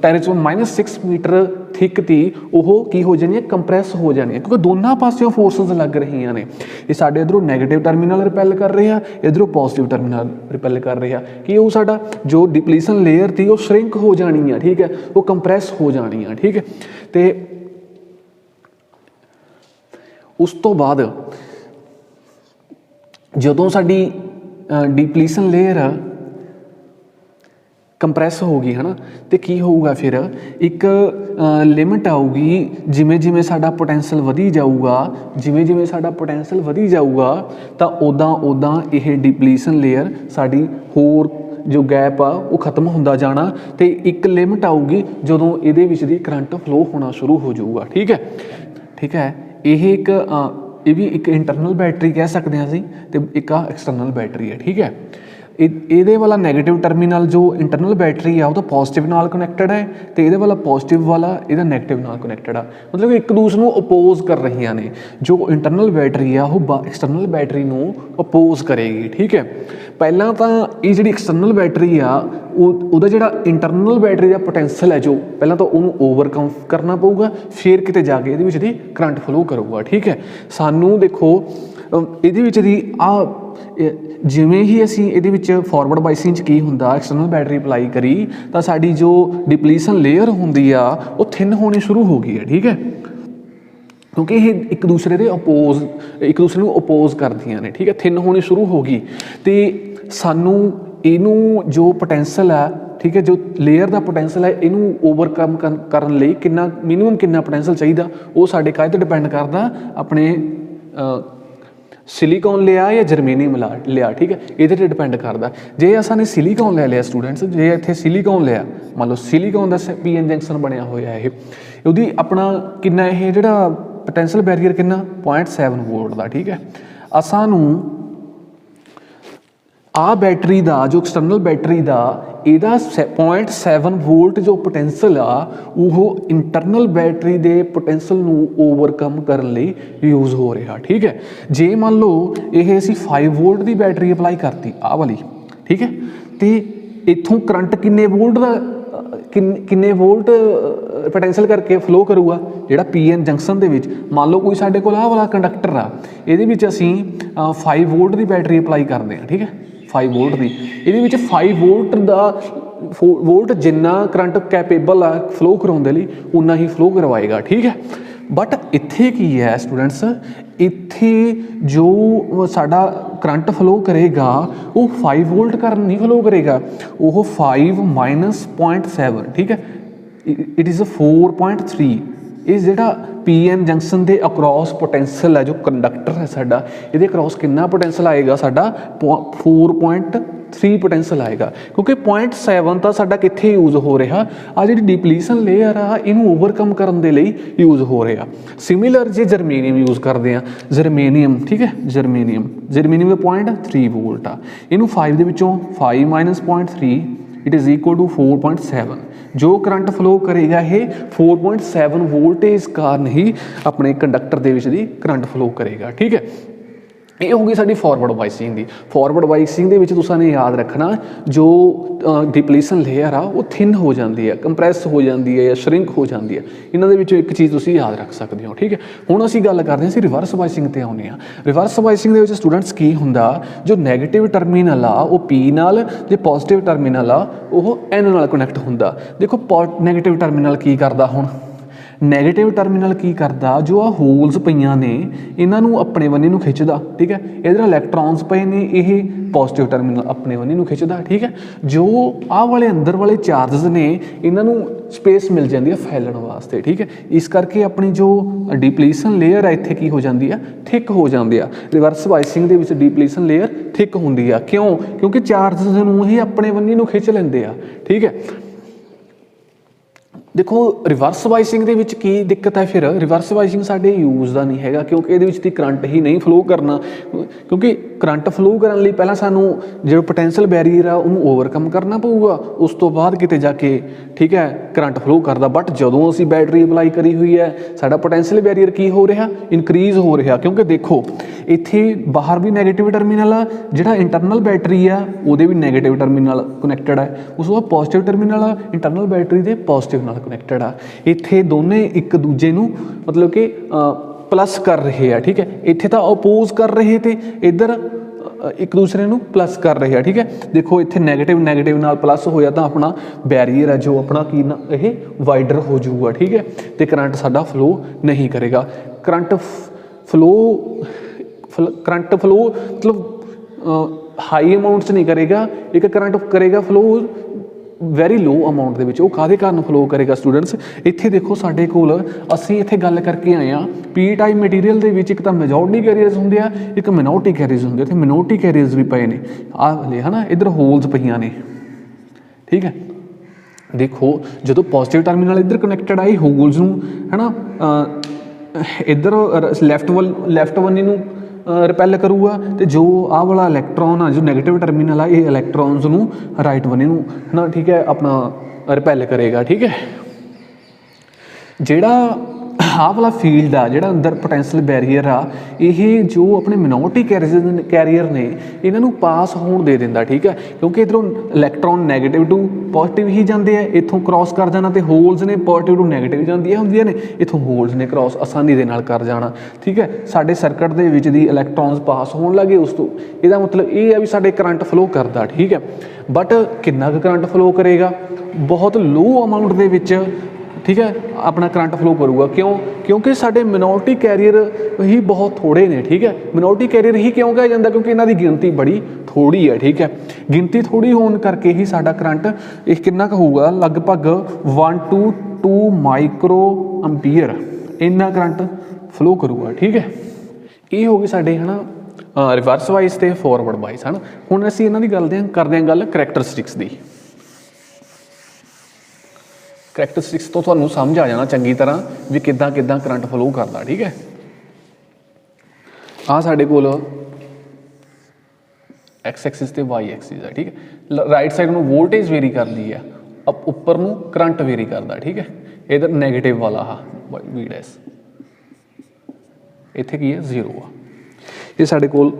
10⁻⁶ मीटर थिक थी, वो की हो जानी है, कंप्रैस हो जानी है, क्योंकि दोनों पासों फोर्सेस लग रही ने। ये साडे इधरों नैगेटिव टर्मीनल रिपैल कर रहे हैं, इधरों पॉजिटिव टर्मीनल रिपैल कर रहे हैं, कि वो साडा जो डिप्लीशन लेयर थी वो श्रिंक हो जानी है, ठीक है, वो कंप्रैस हो जानी है, ठीक है। तो उस तो बाद जदों साडी डिप्लीशन लेयर कंप्रैस होगी, है ना, तो की होगा, फिर एक लिमिट आऊगी, जिमें जिमें साडा पोटैंशियल वधी जाऊगा, जिमें जिमें साडा पोटैंशियल वधी जाऊगा, तो उदां उदां यह डिप्लीशन लेयर साडी होर जो गैप आ वो खत्म होंदा जाना, तो एक लिमिट आऊगी जदों इहदे विच दी करंट फ्लो होना शुरू हो जाऊगा, ठीक है, ठीक है। यह एक ये भी एक इंटरनल बैटरी कह सकते हैं असीं, ते एक एक्सटर्नल बैटरी है, ठीक है। ये वाला नैगेटिव टर्मीनल जो इंटरनल बैटरी है वो तो पॉजिटिव नाल कनैक्टेड है, तो ये वाला पॉजिटिव वाला ये नैगेटिव नाल कनैक्टेड है, मतलब एक दूसरे को अपोज कर रही ने। जो इंटरनल बैटरी है वो एक्सटर्नल बैटरी को अपोज करेगी, ठीक है। पहला तो ये जी एक्सटर्नल बैटरी आ वो जो इंटरनल बैटरी का पोटैंशियल है, जो पहला तो उन्होंने ओवरकम करना पऊगा, फिर किते जाके ये करंट फ्लो करूगा, ठीक है। सानू देखो ये आ जिमें ही असी ये फॉरवर्ड बाइसिंग की हुंदा, एक्सटर्नल बैटरी अप्लाई करी, तो साडी जो डिप्लीशन लेयर हुंदी आ वो थिन होनी शुरू हो गई है, ठीक है, क्योंकि ये एक दूसरे के अपोज करदियां ने, ठीक है, थिन होनी शुरू हो गई। तो सानू इनू जो पोटैंशियल है, ठीक है, जो लेयर का पोटैंशियल है, इनू ओवरकम करन लई कितना मिनिमम कितना पोटैंशियल चाहिए, वो साडे काहे ते डिपेंड करदा, अपने सिलिकॉन लिया या जर्मेनियम लिया, ठीक है, ये डिपेंड करता। जे असां सिलिकॉन ले लिया स्टूडेंट्स, जे इत्थे सिलिकॉन लिया, मान लो सिलिकॉन का पीएन जंक्शन बनया होया है, उहदी अपना कितना ये जिहड़ा पोटैंशियल बैरियर कितना 0.7 वोल्ट का, ठीक है। असानू आ बैटरी का जो एक्सटर्नल बैटरी का ਇਹਦਾ 0.7 वोल्ट जो पोटैंशियल आ वो इंटरनल बैटरी के पोटैंशियल ਨੂੰ ओवरकम करने ਲਈ यूज़ हो रहा, ठीक है। जे मान लो ये असी 5 वोल्ट की बैटरी अप्लाई करती आ वाली, ठीक है, तो इत्थों करंट किन्ने वोल्ट का किन्ने वोल्ट पोटैंशियल करके फ्लो करूगा, जिहड़ा पीएन जंक्शन दे विच मान लो कोई साडे कोल आ वाला कंडक्टर आ, इहदे विच असीं 5 वोल्ट की बैटरी अप्लाई करते हैं, ठीक है, 5 वोल्ट की, ये 5 वोल्ट का वोल्ट जिन्ना करंट कैपेबल है फ्लो करवाने लिए उन्ना ही फ्लो करवाएगा, ठीक है। बट इत्थे की है स्टूडेंट्स, इत्थे जो साडा करंट फ्लो करेगा वो 5 वोल्ट करंट नहीं फ्लो करेगा, वो 5 माइनस 0.7, ठीक है, इट इज़ 4.3। इस जिहड़ा पीएन जंक्शन के अक्रॉस पोटैंशियल है, जो कंडक्टर है साडा, ये अक्रॉस कितना पोटैंशियल आएगा, साडा 4.3 पोटैंशियल आएगा, क्योंकि 0.7 तो साडा कित्थे यूज़ हो रहा, आ जी डिप्लीशन लेयर आ इनू ओवरकम करने के लिए यूज़ हो रहा। सिमिलर जे जर्मेनियम यूज़ करते हैं, जर्मेनियम, ठीक है, जर्मेनियम का 0.3 वोल्ट आ, इनू 5 दे विचों 5 minus 0.3 it is equal to 4.7। जो करंट फ्लो करेगा ये 4.7 वोल्टेज कारण ही अपने कंडक्टर दे विच दी करंट फ्लो करेगा, ठीक है। ਇਹ ਹੋ ਗਈ ਸਾਡੀ ਫਾਰਵਰਡ ਬਾਈਸਿੰਗ ਦੀ। ਫਾਰਵਰਡ ਬਾਈਸਿੰਗ ਦੇ ਵਿੱਚ ਤੁਸੀਂ ਨੇ ਯਾਦ ਰੱਖਣਾ ਜੋ ਡਿਪਲੀਸ਼ਨ ਲੇਅਰ ਆ ਉਹ ਥਿਨ ਹੋ ਜਾਂਦੀ ਹੈ, ਕੰਪਰੈਸ ਹੋ ਜਾਂਦੀ ਹੈ ਜਾਂ ਸ਼ਰਿੰਕ ਹੋ ਜਾਂਦੀ ਹੈ। ਇਹਨਾਂ ਦੇ ਵਿੱਚੋਂ ਇੱਕ ਚੀਜ਼ ਤੁਸੀਂ ਯਾਦ ਰੱਖ ਸਕਦੇ ਹੋ, ਠੀਕ ਹੈ। ਹੁਣ ਅਸੀਂ ਗੱਲ ਕਰਦੇ ਹਾਂ, ਅਸੀਂ ਰਿਵਰਸ ਬਾਈਸਿੰਗ ਤੇ ਆਉਂਦੇ ਹਾਂ। ਰਿਵਰਸ ਬਾਈਸਿੰਗ ਦੇ ਵਿੱਚ ਸਟੂਡੈਂਟਸ ਕੀ ਹੁੰਦਾ, ਜੋ ਨੈਗੇਟਿਵ ਟਰਮੀਨਲ ਆ ਉਹ P ਨਾਲ, ਜੇ ਪੋਜ਼ਿਟਿਵ ਟਰਮੀਨਲ ਆ ਉਹ N ਨਾਲ ਕਨੈਕਟ ਹੁੰਦਾ। ਦੇਖੋ ਨੈਗੇਟਿਵ ਟਰਮੀਨਲ ਕੀ ਕਰਦਾ, ਹੁਣ ਨੈਗੇਟਿਵ ਟਰਮੀਨਲ ਕੀ ਕਰਦਾ, ਜੋ ਆ ਹੋਲਸ ਪਈਆਂ ਨੇ ਇਹਨਾਂ ਨੂੰ ਆਪਣੇ ਬੰਨੇ ਨੂੰ ਖਿੱਚਦਾ, ਠੀਕ ਹੈ। ਇਹਦੇ ਇਲੈਕਟ੍ਰੋਨਸ ਪਏ ਨੇ, ਇਹ ਪੋਜ਼ਿਟਿਵ ਟਰਮੀਨਲ ਆਪਣੇ ਬੰਨੇ ਨੂੰ ਖਿੱਚਦਾ, ਠੀਕ ਹੈ। ਜੋ ਆਹ ਵਾਲੇ ਅੰਦਰ ਵਾਲੇ ਚਾਰਜਸ ਨੇ ਇਹਨਾਂ ਨੂੰ ਸਪੇਸ ਮਿਲ ਜਾਂਦੀ ਹੈ ਫੈਲਣ ਵਾਸਤੇ, ਠੀਕ ਹੈ। ਇਸ ਕਰਕੇ ਆਪਣੀ ਜੋ ਡਿਪਲੀਸ਼ਨ ਲੇਅਰ ਹੈ ਇੱਥੇ ਕੀ ਹੋ ਜਾਂਦੀ ਆ, ਥਿਕ ਹੋ ਜਾਂਦੀ ਆ। ਰਿਵਰਸ ਬਾਈਸਿੰਗ ਦੇ ਵਿੱਚ ਡਿਪਲੀਸ਼ਨ ਲੇਅਰ ਥਿਕ ਹੁੰਦੀ ਆ, ਕਿਉਂ? ਕਿਉਂਕਿ ਚਾਰਜਸ ਨੂੰ ਇਹ ਆਪਣੇ ਬੰਨੇ ਨੂੰ ਖਿੱਚ ਲੈਂਦੇ ਆ, ਠੀਕ ਹੈ। ਦੇਖੋ ਰਿਵਰਸ ਬਾਈਸਿੰਗ ਦੇ ਵਿੱਚ ਕੀ ਦਿੱਕਤ ਹੈ, ਫਿਰ ਰਿਵਰਸ ਬਾਈਸਿੰਗ ਸਾਡੇ ਯੂਜ਼ ਦਾ ਨਹੀਂ ਹੈਗਾ, ਕਿਉਂਕਿ ਇਹਦੇ ਵਿੱਚ ਦੀ ਕਰੰਟ ਹੀ ਨਹੀਂ ਫਲੋ ਕਰਨਾ। ਕਿਉਂਕਿ ਕਰੰਟ ਫਲੋ ਕਰਨ ਲਈ ਪਹਿਲਾਂ ਸਾਨੂੰ ਜਿਹੜਾ ਪੋਟੈਂਸ਼ੀਅਲ ਬੈਰੀਅਰ ਆ ਉਹਨੂੰ ਓਵਰਕਮ ਕਰਨਾ ਪਊਗਾ, ਉਸ ਤੋਂ ਬਾਅਦ ਕਿਤੇ ਜਾ ਕੇ, ਠੀਕ ਹੈ, ਕਰੰਟ ਫਲੋ ਕਰਦਾ। ਬਟ ਜਦੋਂ ਅਸੀਂ ਬੈਟਰੀ ਅਪਲਾਈ ਕਰੀ ਹੋਈ ਹੈ, ਸਾਡਾ ਪੋਟੈਂਸ਼ੀਅਲ ਬੈਰੀਅਰ ਕੀ ਹੋ ਰਿਹਾ, ਇਨਕਰੀਜ਼ ਹੋ ਰਿਹਾ। ਕਿਉਂਕਿ ਦੇਖੋ ਇੱਥੇ ਬਾਹਰ ਵੀ ਨੈਗੇਟਿਵ ਟਰਮੀਨਲ ਆ, ਜਿਹੜਾ ਇੰਟਰਨਲ ਬੈਟਰੀ ਆ ਉਹਦੇ ਵੀ ਨੈਗੇਟਿਵ ਟਰਮੀਨਲ ਕਨੈਕਟਡ ਹੈ, ਉਸ ਤੋਂ ਬਾਅਦ ਪੋਜ਼ਿਟਿਵ ਟਰਮੀਨਲ ਆ ਇੰਟਰਨਲ ਬੈਟਰੀ ਦੇ ਪੋਜ਼ਿਟਿਵ ਨਾਲ ਕਨੈਕਟਡ ਆ। ਇੱਥੇ ਦੋਨੇ ਇੱਕ ਦੂਜੇ ਨੂੰ ਮਤਲਬ ਕਿ ਪਲੱਸ ਕਰ ਰਹੇ ਆ, ਠੀਕ ਹੈ। ਇੱਥੇ ਤਾਂ ਅਪੋਜ਼ ਕਰ ਰਹੇ ਤੇ ਇੱਧਰ ਇੱਕ ਦੂਸਰੇ ਨੂੰ ਪਲੱਸ ਕਰ ਰਹੇ ਆ, ਠੀਕ ਹੈ। ਦੇਖੋ ਇੱਥੇ ਨੈਗੇਟਿਵ ਨਾਲ ਪਲੱਸ ਹੋਇਆ ਤਾਂ ਆਪਣਾ ਬੈਰੀਅਰ ਹੈ ਜੋ ਆਪਣਾ ਕੀ ਨਾ ਇਹ ਵਾਈਡਰ ਹੋ ਜਾਊਗਾ, ਠੀਕ ਹੈ, ਤੇ ਕਰੰਟ ਸਾਡਾ ਫਲੋ ਨਹੀਂ ਕਰੇਗਾ। ਕਰੰਟ ਫਲੋ ਮਤਲਬ ਹਾਈ ਅਮਾਊਂਟ 'ਚ ਨਹੀਂ ਕਰੇਗਾ, ਇੱਕ ਕਰੰਟ ਕਰੇਗਾ ਫਲੋ ਵੈਰੀ ਲੋ ਅਮਾਊਂਟ ਦੇ ਵਿੱਚ। ਉਹ ਕਾਹਦੇ ਕਾਰਨ ਫਲੋ ਕਰੇਗਾ ਸਟੂਡੈਂਟਸ, ਇੱਥੇ ਦੇਖੋ ਸਾਡੇ ਕੋਲ ਅਸੀਂ ਇੱਥੇ ਗੱਲ ਕਰਕੇ ਆਏ ਹਾਂ ਪੀ ਟਾਈਪ ਮਟੀਰੀਅਲ ਦੇ ਵਿੱਚ ਇੱਕ ਤਾਂ ਮੈਜੋਰਟੀ ਕੈਰੀਅਰਸ ਹੁੰਦੇ ਆ, ਇੱਕ ਮਿਨੋਰਟੀ ਕੈਰੀਅਰਸ ਹੁੰਦੇ। ਇੱਥੇ ਮਿਨੋਰਟੀ ਕੈਰੀਅਰਸ ਵੀ ਪਏ ਨੇ, ਆਹ ਵਾਲੇ ਹੈ ਨਾ, ਇੱਧਰ ਹੋਲਸ ਪਈਆਂ ਨੇ, ਠੀਕ ਹੈ। ਦੇਖੋ ਜਦੋਂ ਪੋਜ਼ਿਟਿਵ ਟਰਮੀਨਲ ਇੱਧਰ ਕਨੈਕਟਡ ਆਈ ਹੋਲਸ ਨੂੰ, ਹੈ ਨਾ, ਇੱਧਰ ਲੈਫਟ ਬੰਨੇ ਨੂੰ ਰਿਪੈਲ ਕਰੂਗਾ, ਤੇ ਜੋ ਆਹ ਵਾਲਾ ਇਲੈਕਟ੍ਰੋਨ ਆ ਜੋ ਨੈਗੇਟਿਵ ਟਰਮੀਨਲ ਆ ਇਹ ਇਲੈਕਟ੍ਰੋਨਸ ਨੂੰ ਰਾਈਟ ਬੰਨੇ ਨੂੰ ਨਾ, ਠੀਕ ਹੈ, ਆਪਣਾ ਰਿਪੈਲ ਕਰੇਗਾ, ਠੀਕ ਹੈ। ਜਿਹੜਾ ਆਹ ਵਾਲਾ ਫੀਲਡ ਆ, ਜਿਹੜਾ ਅੰਦਰ ਪੋਟੈਂਸ਼ੀਅਲ ਬੈਰੀਅਰ ਆ, ਇਹ ਜੋ ਆਪਣੇ ਮਿਨੋਰਟੀ ਕੈਰੀਅਰ ਨੇ ਇਹਨਾਂ ਨੂੰ ਪਾਸ ਹੋਣ ਦੇ ਦਿੰਦਾ, ਠੀਕ ਹੈ। ਕਿਉਂਕਿ ਇੱਧਰੋਂ ਇਲੈਕਟ੍ਰੋਨ ਨੈਗੇਟਿਵ ਟੂ ਪੋਜ਼ਿਟਿਵ ਹੀ ਜਾਂਦੇ ਆ, ਇੱਥੋਂ ਕ੍ਰੋਸ ਕਰ ਜਾਣਾ, ਤੇ ਹੋਲਸ ਨੇ ਪੋਜ਼ਿਟਿਵ ਟੂ ਨੈਗੇਟਿਵ ਜਾਂਦੀਆਂ ਹੁੰਦੀਆਂ ਨੇ, ਇੱਥੋਂ ਹੋਲਸ ਨੇ ਕ੍ਰੋਸ ਆਸਾਨੀ ਦੇ ਨਾਲ ਕਰ ਜਾਣਾ, ਠੀਕ ਹੈ। ਸਾਡੇ ਸਰਕਟ ਦੇ ਵਿੱਚ ਦੀ ਇਲੈਕਟ੍ਰੋਨਸ ਪਾਸ ਹੋਣ ਲੱਗੇ, ਉਸ ਤੋਂ ਇਹਦਾ ਮਤਲਬ ਇਹ ਹੈ ਵੀ ਸਾਡੇ ਕਰੰਟ ਫਲੋ ਕਰਦਾ, ਠੀਕ ਹੈ। ਬਟ ਕਿੰਨਾ ਕੁ ਕਰੰਟ ਫਲੋ ਕਰੇਗਾ, ਬਹੁਤ ਲੋ ਅਮਾਊਂਟ ਦੇ ਵਿੱਚ, ਠੀਕ ਹੈ, ਆਪਣਾ ਕਰੰਟ ਫਲੋ ਕਰੂਗਾ। ਕਿਉਂ? ਕਿਉਂਕਿ ਸਾਡੇ ਮਿਨੋਰਟੀ ਕੈਰੀਅਰ ਹੀ ਬਹੁਤ ਥੋੜ੍ਹੇ ਨੇ, ਠੀਕ ਹੈ। ਮਿਨੋਰਟੀ ਕੈਰੀਅਰ ਹੀ ਕਿਉਂ ਕਿਹਾ ਜਾਂਦਾ, ਕਿਉਂਕਿ ਇਹਨਾਂ ਦੀ ਗਿਣਤੀ ਬੜੀ ਥੋੜ੍ਹੀ ਹੈ, ਠੀਕ ਹੈ। ਗਿਣਤੀ ਥੋੜ੍ਹੀ ਹੋਣ ਕਰਕੇ ਹੀ ਸਾਡਾ ਕਰੰਟ ਇਹ ਕਿੰਨਾ ਕੁ ਹੋਊਗਾ, ਲਗਭਗ 1 to 2 ਮਾਈਕਰੋ ਐਂਪੀਅਰ ਇੰਨਾ ਕਰੰਟ ਫਲੋ ਕਰੂਗਾ, ਠੀਕ ਹੈ। ਇਹ ਹੋ ਗਈ ਸਾਡੇ ਹੈ ਨਾ ਰਿਵਰਸ ਵਾਈਸ ਤੇ ਫੋਰਵਰਡ ਵਾਈਸ, ਹੈ ਨਾ। ਹੁਣ ਅਸੀਂ ਇਹਨਾਂ ਦੀ ਕਰਦੇ ਹਾਂ ਗੱਲ ਕਰੈਕਟਰਿਸਟਿਕਸ ਦੀ। ਕਰੈਕਟਰਿਸਟਿਕਸ ਤੋਂ ਤੁਹਾਨੂੰ ਸਮਝ ਆ ਜਾਣਾ ਚੰਗੀ ਤਰ੍ਹਾਂ ਵੀ ਕਿੱਦਾਂ ਕਰੰਟ ਫਲੋ ਕਰਦਾ, ਠੀਕ ਹੈ। ਆਹ ਸਾਡੇ ਕੋਲ ਐਕਸ ਐਕਸਿਸ ਤੇ ਵਾਈ ਐਕਸਿਸ ਹੈ, ਠੀਕ ਹੈ। ਰਾਈਟ ਸਾਈਡ ਨੂੰ ਵੋਲਟੇਜ ਵੇਰੀ ਕਰਦੀ ਹੈ, ਉੱਪਰ ਨੂੰ ਕਰੰਟ ਵੇਰੀ ਕਰਦਾ, ਠੀਕ ਹੈ। ਇਧਰ ਨੈਗੇਟਿਵ ਵਾਲਾ ਆ ਵੀ ਡੈਸ਼, ਇੱਥੇ ਕੀ ਹੈ 0 ਆ। ਇਹ ਸਾਡੇ ਕੋਲ,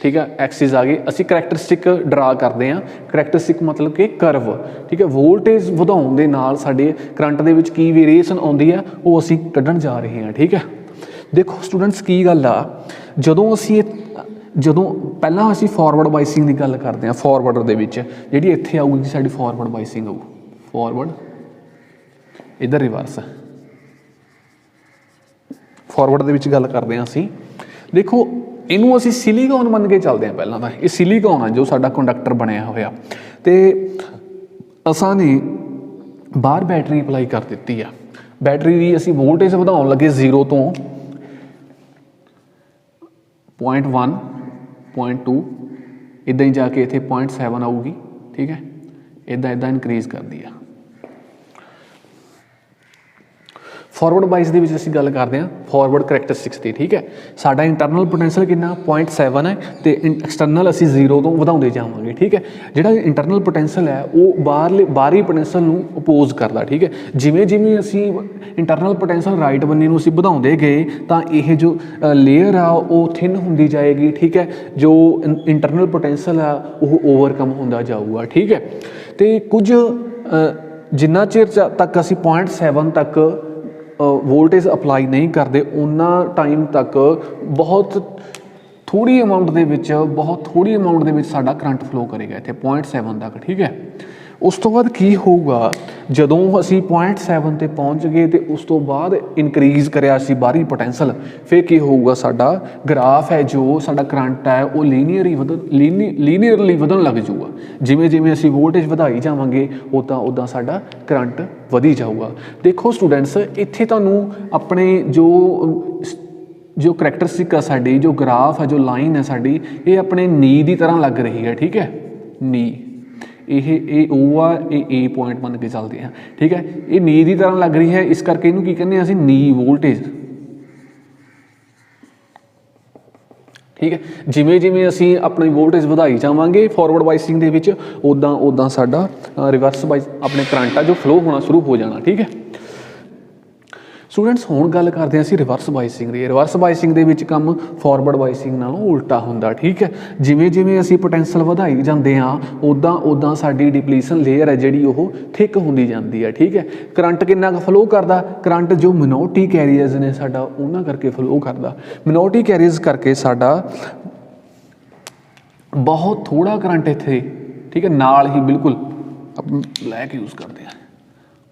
ਠੀਕ ਹੈ, ਐਕਸਿਸ ਆ ਗਈ। ਅਸੀਂ ਕਰੈਕਟਰਿਸਟਿਕ ਡਰਾ ਕਰਦੇ ਹਾਂ। ਕਰੈਕਟਰਿਸਟਿਕ ਮਤਲਬ ਕਿ ਕਰਵ, ਠੀਕ ਹੈ। ਵੋਲਟੇਜ ਵਧਾਉਣ ਦੇ ਨਾਲ ਸਾਡੇ ਕਰੰਟ ਦੇ ਵਿੱਚ ਕੀ ਵੇਰੀਏਸ਼ਨ ਆਉਂਦੀ ਆ ਉਹ ਅਸੀਂ ਕੱਢਣ ਜਾ ਰਹੇ ਹਾਂ, ਠੀਕ ਹੈ। ਦੇਖੋ ਸਟੂਡੈਂਟਸ ਕੀ ਗੱਲ ਆ, ਜਦੋਂ ਪਹਿਲਾਂ ਅਸੀਂ ਫਾਰਵਰਡ ਬਾਈਸਿੰਗ ਦੀ ਗੱਲ ਕਰਦੇ ਹਾਂ, ਫਾਰਵਰਡਰ ਦੇ ਵਿੱਚ ਜਿਹੜੀ ਇੱਥੇ ਆਊਗੀ ਸਾਡੀ ਫਾਰਵਰਡ ਬਾਈਸਿੰਗ ਆਊ, ਫਾਰਵਰਡ, ਇੱਧਰ ਰਿਵਰਸ। ਫਾਰਵਰਡ ਦੇ ਵਿੱਚ ਗੱਲ ਕਰਦੇ ਹਾਂ ਅਸੀਂ। ਦੇਖੋ ਇਹਨੂੰ ਅਸੀਂ ਸਿਲੀਕੌਨ ਮੰਨ ਕੇ ਚੱਲਦੇ ਹਾਂ। ਪਹਿਲਾਂ ਤਾਂ ਇਹ ਸਿਲੀਕੌਨ ਆ ਜੋ ਸਾਡਾ ਕੰਡਕਟਰ ਬਣਿਆ ਹੋਇਆ, ਤੇ ਅਸਾਂ ਨੇ ਬਾਹਰ ਬੈਟਰੀ ਅਪਲਾਈ ਕਰ ਦਿੱਤੀ ਆ। ਬੈਟਰੀ ਦੀ ਅਸੀਂ ਵੋਲਟੇਜ ਵਧਾਉਣ ਲੱਗੇ 0 ਤੋਂ 0.1 0.2 ਇੱਦਾਂ ਹੀ ਜਾ ਕੇ ਇੱਥੇ 0.7 ਆਊਗੀ, ਠੀਕ ਹੈ। ਇੱਦਾਂ ਇਨਕਰੀਜ਼ ਕਰਦੀ ਆ। ਫਾਰਵਰਡ ਬਾਇਸ ਦੇ ਵਿੱਚ ਅਸੀਂ ਗੱਲ ਕਰਦੇ ਹਾਂ ਫਾਰਵਰਡ ਕਰੈਕਟਰਿਸਟਿਕਸ ਦੀ, ਠੀਕ ਹੈ। ਸਾਡਾ ਇੰਟਰਨਲ ਪੋਟੈਂਸ਼ੀਅਲ ਕਿੰਨਾ 0.7 ਹੈ ਤੇ ਐਕਸਟਰਨਲ ਅਸੀਂ 0 ਤੋਂ ਵਧਾਉਂਦੇ ਜਾਵਾਂਗੇ, ਠੀਕ ਹੈ। ਜਿਹੜਾ ਇੰਟਰਨਲ ਪੋਟੈਂਸ਼ੀਅਲ ਹੈ ਉਹ ਬਾਹਰੀ ਪੋਟੈਂਸ਼ੀਅਲ ਨੂੰ ਅਪੋਜ਼ ਕਰਦਾ, ਠੀਕ ਹੈ। ਜਿਵੇਂ ਜਿਵੇਂ ਅਸੀਂ ਇੰਟਰਨਲ ਪੋਟੈਂਸ਼ੀਅਲ ਰਾਈਟ ਬੰਨੇ ਨੂੰ ਅਸੀਂ ਵਧਾਉਂਦੇ ਗਏ ਤਾਂ ਇਹ ਜੋ ਲੇਅਰ ਆ ਉਹ ਥਿਨ ਹੁੰਦੀ ਜਾਏਗੀ, ਠੀਕ ਹੈ। ਜੋ ਇੰਟਰਨਲ ਪੋਟੈਂਸ਼ੀਅਲ ਆ ਉਹ ਓਵਰਕਮ ਹੁੰਦਾ ਜਾਊਗਾ, ਠੀਕ ਹੈ। ਤੇ ਕੁਝ ਜਿੰਨਾ ਚਿਰ ਤੱਕ ਅਸੀਂ 0.7 ਤੱਕ ਵੋਲਟੇਜ ਅਪਲਾਈ ਨਹੀਂ ਕਰਦੇ ਉਹਨਾਂ ਟਾਈਮ ਤੱਕ ਬਹੁਤ ਥੋੜ੍ਹੀ ਅਮਾਊਂਟ ਦੇ ਵਿੱਚ ਸਾਡਾ ਕਰੰਟ ਫਲੋ ਕਰੇਗਾ ਇੱਥੇ 0.7 ਤੱਕ, ਠੀਕ ਹੈ। ਉਸ ਤੋਂ ਬਾਅਦ ਕੀ ਹੋਊਗਾ, ਜਦੋਂ ਅਸੀਂ 0.7 ਤੇ ਪਹੁੰਚ ਗਏ ਤੇ ਉਸ ਤੋਂ ਬਾਅਦ ਇਨਕਰੀਜ਼ ਕਰਿਆ ਅਸੀਂ ਬਾਹਰੀ ਪੋਟੈਂਸ਼ੀਅਲ, ਫਿਰ ਕੀ ਹੋਊਗਾ, ਸਾਡਾ ਗ੍ਰਾਫ ਹੈ ਜੋ ਸਾਡਾ ਕਰੰਟ ਹੈ ਉਹ ਲੀਨੀਅਰਲੀ ਵਧਣ ਲੱਗ ਜਾਊਗਾ। ਜਿਵੇਂ ਜਿਵੇਂ ਅਸੀਂ ਵੋਲਟੇਜ ਵਧਾਈ ਜਾਵਾਂਗੇ ਉੱਦਾਂ ਸਾਡਾ ਕਰੰਟ ਵਧੀ ਜਾਊਗਾ। ਦੇਖੋ ਸਟੂਡੈਂਟਸ, ਇੱਥੇ ਤੁਹਾਨੂੰ ਆਪਣੇ ਜੋ ਕਰੈਕਟਰਿਸਟਿਕ ਆ ਸਾਡੀ, ਜੋ ਗ੍ਰਾਫ ਹੈ, ਜੋ ਲਾਈਨ ਹੈ ਸਾਡੀ, ਇਹ ਆਪਣੇ ਨੀ ਦੀ ਤਰ੍ਹਾਂ ਲੱਗ ਰਹੀ ਹੈ, ਠੀਕ ਹੈ। ਨੀ ਇਹ ਉਹ ਆ, ਇਹ ਏ ਪੁਆਇੰਟ ਮੰਨ ਕੇ ਚੱਲਦੇ ਆ, ਠੀਕ ਹੈ। ਇਹ ਨੀ ਦੀ ਤਰ੍ਹਾਂ ਲੱਗ ਰਹੀ ਹੈ, ਇਸ ਕਰਕੇ ਇਹਨੂੰ ਕੀ ਕਹਿੰਦੇ ਆ ਅਸੀਂ, ਨੀ ਵੋਲਟੇਜ, ਠੀਕ ਹੈ। ਜਿਵੇਂ ਜਿਵੇਂ ਅਸੀਂ ਆਪਣੀ ਵੋਲਟੇਜ ਵਧਾਈ ਜਾਵਾਂਗੇ ਫਾਰਵਰਡ ਬਾਇਸਿੰਗ ਦੇ ਵਿੱਚ ਉੱਦਾਂ ਸਾਡਾ ਰਿਵਰਸ ਬਾਇਸ ਆਪਣੇ ਕਰੰਟ ਆ ਜੋ ਫਲੋ ਹੋਣਾ ਸ਼ੁਰੂ ਹੋ ਜਾਣਾ, ਠੀਕ ਹੈ। ਸਟੂਡੈਂਟਸ, ਹੁਣ ਗੱਲ ਕਰਦੇ ਹਾਂ ਅਸੀਂ ਰਿਵਰਸ ਬਾਇਸਿੰਗ ਦੀ। ਰਿਵਰਸ ਬਾਇਸਿੰਗ ਦੇ ਵਿੱਚ ਕੰਮ ਫਾਰਵਰਡ ਬਾਇਸਿੰਗ ਨਾਲੋਂ ਉਲਟਾ ਹੁੰਦਾ, ਠੀਕ ਹੈ। ਜਿਵੇਂ ਜਿਵੇਂ ਅਸੀਂ ਪੋਟੈਂਸ਼ੀਅਲ ਵਧਾਈ ਜਾਂਦੇ ਹਾਂ ਉੱਦਾਂ ਸਾਡੀ ਡਿਪਲੀਸ਼ਨ ਲੇਅਰ ਹੈ ਜਿਹੜੀ ਉਹ ਥਿਕ ਹੁੰਦੀ ਜਾਂਦੀ ਹੈ, ਠੀਕ ਹੈ। ਕਰੰਟ ਕਿੰਨਾ ਕੁ ਫਲੋ ਕਰਦਾ, ਕਰੰਟ ਜੋ ਮਿਨੋਰਟੀ ਕੈਰੀਅਰਸ ਨੇ ਸਾਡਾ ਉਹਨਾਂ ਕਰਕੇ ਫਲੋ ਕਰਦਾ। ਮਿਨੋਰਟੀ ਕੈਰੀਅਰਸ ਕਰਕੇ ਸਾਡਾ ਬਹੁਤ ਥੋੜ੍ਹਾ ਕਰੰਟ ਇੱਥੇ, ਠੀਕ ਹੈ, ਨਾਲ ਹੀ ਬਿਲਕੁਲ ਆਪਾਂ ਬਲੈਕ ਯੂਜ਼ ਕਰਦੇ ਹਾਂ,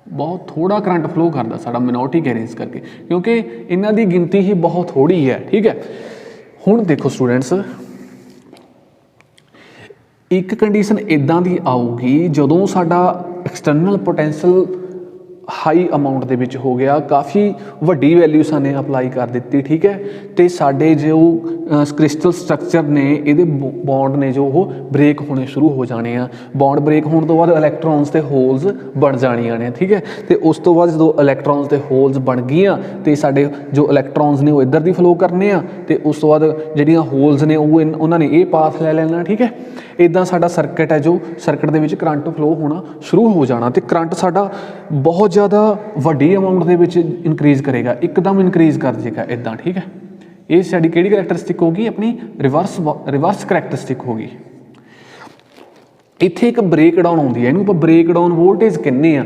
ਬਹੁਤ ਥੋੜ੍ਹਾ ਕਰੰਟ ਫਲੋ ਕਰਦਾ ਸਾਡਾ ਮਿਨੋਰਟੀ ਕੈਰੀਅਰਸ ਕਰਕੇ, ਕਿਉਂਕਿ ਇਹਨਾਂ ਦੀ ਗਿਣਤੀ ਹੀ ਬਹੁਤ ਥੋੜ੍ਹੀ ਹੈ, ਠੀਕ ਹੈ। ਹੁਣ ਦੇਖੋ ਸਟੂਡੈਂਟਸ, ਇੱਕ ਕੰਡੀਸ਼ਨ ਇੱਦਾਂ ਦੀ ਆਊਗੀ ਜਦੋਂ ਸਾਡਾ ਐਕਸਟਰਨਲ ਪੋਟੈਂਸ਼ੀਅਲ ਹਾਈ ਅਮਾਊਂਟ ਦੇ ਵਿੱਚ ਹੋ ਗਿਆ, ਕਾਫੀ ਵੱਡੀ ਵੈਲਿਊ ਸਾਨੇ ਅਪਲਾਈ ਕਰ ਦਿੱਤੀ, ਠੀਕ ਹੈ। ਅਤੇ ਸਾਡੇ ਜੋ ਕ੍ਰਿਸਟਲ ਸਟਰਕਚਰ ਨੇ ਇਹਦੇ ਬੌਂਡ ਨੇ ਜੋ ਉਹ ਬ੍ਰੇਕ ਹੋਣੇ ਸ਼ੁਰੂ ਹੋ ਜਾਣੇ ਆ। ਬੌਂਡ ਬ੍ਰੇਕ ਹੋਣ ਤੋਂ ਬਾਅਦ ਇਲੈਕਟ੍ਰੋਨਸ ਅਤੇ ਹੋਲਸ ਬਣ ਜਾਣੀਆਂ ਨੇ, ਠੀਕ ਹੈ। ਅਤੇ ਉਸ ਤੋਂ ਬਾਅਦ ਜਦੋਂ ਇਲੈਕਟ੍ਰੋਨਸ ਅਤੇ ਹੋਲਸ ਬਣ ਗਈਆਂ ਅਤੇ ਸਾਡੇ ਜੋ ਇਲੈਕਟ੍ਰੋਨਸ ਨੇ ਉਹ ਇੱਧਰ ਦੀ ਫਲੋ ਕਰਨੇ ਆ ਅਤੇ ਉਸ ਤੋਂ ਬਾਅਦ ਜਿਹੜੀਆਂ ਹੋਲਸ ਨੇ ਉਹਨਾਂ ਨੇ ਇਹ ਪਾਥ ਲੈ ਲੈਣਾ, ਠੀਕ ਹੈ। ਇੱਦਾਂ ਸਾਡਾ ਸਰਕਟ ਹੈ ਜੋ ਸਰਕਟ ਦੇ ਵਿੱਚ ਕਰੰਟ ਫਲੋ ਹੋਣਾ ਸ਼ੁਰੂ ਹੋ ਜਾਣਾ ਅਤੇ ਕਰੰਟ ਸਾਡਾ ਬਹੁਤ ਜ਼ਿਆਦਾ ਵੱਡੀ ਅਮਾਊਂਟ ਦੇ ਵਿੱਚ ਇਨਕਰੀਜ਼ ਕਰੇਗਾ, ਇੱਕਦਮ ਇਨਕਰੀਜ਼ ਕਰ ਜਾਏਗਾ ਇੱਦਾਂ, ਠੀਕ ਹੈ। ਇਹ ਸਾਡੀ ਕਿਹੜੀ ਕਰੈਕਟਰਿਸਟਿਕ ਹੋਗੀ, ਆਪਣੀ ਰਿਵਰਸ ਕਰੈਕਟਰਿਸਟਿਕ ਹੋਗੀ। ਇੱਥੇ ਇੱਕ ਬ੍ਰੇਕ ਡਾਊਨ ਆਉਂਦੀ ਹੈ, ਇਹਨੂੰ ਆਪਾਂ ਬ੍ਰੇਕ ਡਾਊਨ ਵੋਲਟੇਜ ਕਹਿੰਦੇ ਆ,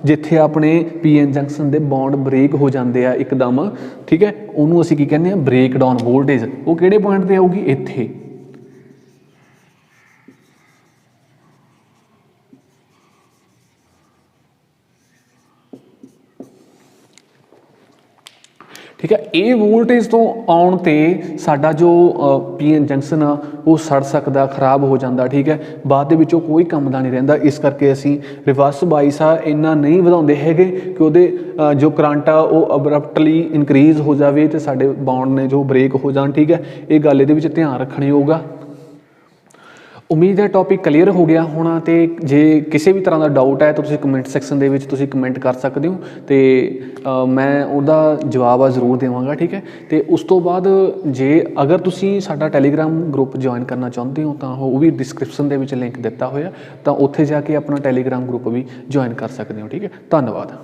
ਜਿੱਥੇ ਆਪਣੇ ਪੀਐਨ ਜੰਕਸ਼ਨ ਦੇ ਬੌਂਡ ਬ੍ਰੇਕ ਹੋ ਜਾਂਦੇ ਆ ਇੱਕਦਮ, ਠੀਕ ਹੈ। ਉਹਨੂੰ ਅਸੀਂ ਕੀ ਕਹਿੰਦੇ ਆ, ਬ੍ਰੇਕ ਡਾਊਨ ਵੋਲਟੇਜ। ਉਹ ਕਿਹੜੇ ਪੁਆਇੰਟ 'ਤੇ ਆਊਗੀ, ਇੱਥੇ, ਠੀਕ ਹੈ। ਇਹ ਵੋਲਟੇਜ ਤੋਂ ਆਉਣ 'ਤੇ ਸਾਡਾ ਜੋ ਪੀਐਨ ਜੰਕਸ਼ਨ ਆ ਉਹ ਸੜ ਸਕਦਾ, ਖਰਾਬ ਹੋ ਜਾਂਦਾ, ਠੀਕ ਹੈ। ਬਾਅਦ ਦੇ ਵਿੱਚੋਂ ਕੋਈ ਕੰਮ ਦਾ ਨਹੀਂ ਰਹਿੰਦਾ। ਇਸ ਕਰਕੇ ਅਸੀਂ ਰਿਵਰਸ ਬਾਇਸ ਆ ਇੰਨਾ ਨਹੀਂ ਵਧਾਉਂਦੇ ਹੈਗੇ ਕਿ ਉਹਦੇ ਜੋ ਕਰੰਟ ਆ ਉਹ ਅਬਰਪਟਲੀ ਇਨਕਰੀਜ਼ ਹੋ ਜਾਵੇ ਅਤੇ ਸਾਡੇ ਬੌਂਡ ਨੇ ਜੋ ਬ੍ਰੇਕ ਹੋ ਜਾਣ, ਠੀਕ ਹੈ। ਇਹ ਗੱਲ ਇਹਦੇ ਵਿੱਚ ਧਿਆਨ ਰੱਖਣੀ ਹੋਊਗਾ। ਉਮੀਦ ਹੈ ਟੌਪਿਕ ਕਲੀਅਰ ਹੋ ਗਿਆ ਹੋਣਾ, ਅਤੇ ਜੇ ਕਿਸੇ ਵੀ ਤਰ੍ਹਾਂ ਦਾ ਡਾਊਟ ਹੈ ਤਾਂ ਤੁਸੀਂ ਕਮੈਂਟ ਸੈਕਸ਼ਨ ਦੇ ਵਿੱਚ ਤੁਸੀਂ ਕਮੈਂਟ ਕਰ ਸਕਦੇ ਹੋ ਅਤੇ ਮੈਂ ਉਹਦਾ ਜਵਾਬ ਆ ਜ਼ਰੂਰ ਦੇਵਾਂਗਾ, ਠੀਕ ਹੈ। ਅਤੇ ਉਸ ਤੋਂ ਬਾਅਦ ਅਗਰ ਤੁਸੀਂ ਸਾਡਾ ਟੈਲੀਗ੍ਰਾਮ ਗਰੁੱਪ ਜੁਆਇਨ ਕਰਨਾ ਚਾਹੁੰਦੇ ਹੋ ਤਾਂ ਉਹ ਵੀ ਡਿਸਕ੍ਰਿਪਸ਼ਨ ਦੇ ਵਿੱਚ ਲਿੰਕ ਦਿੱਤਾ ਹੋਇਆ, ਤਾਂ ਉੱਥੇ ਜਾ ਕੇ ਆਪਣਾ ਟੈਲੀਗ੍ਰਾਮ ਗਰੁੱਪ ਵੀ ਜੁਆਇਨ ਕਰ ਸਕਦੇ ਹੋ, ਠੀਕ ਹੈ। ਧੰਨਵਾਦ।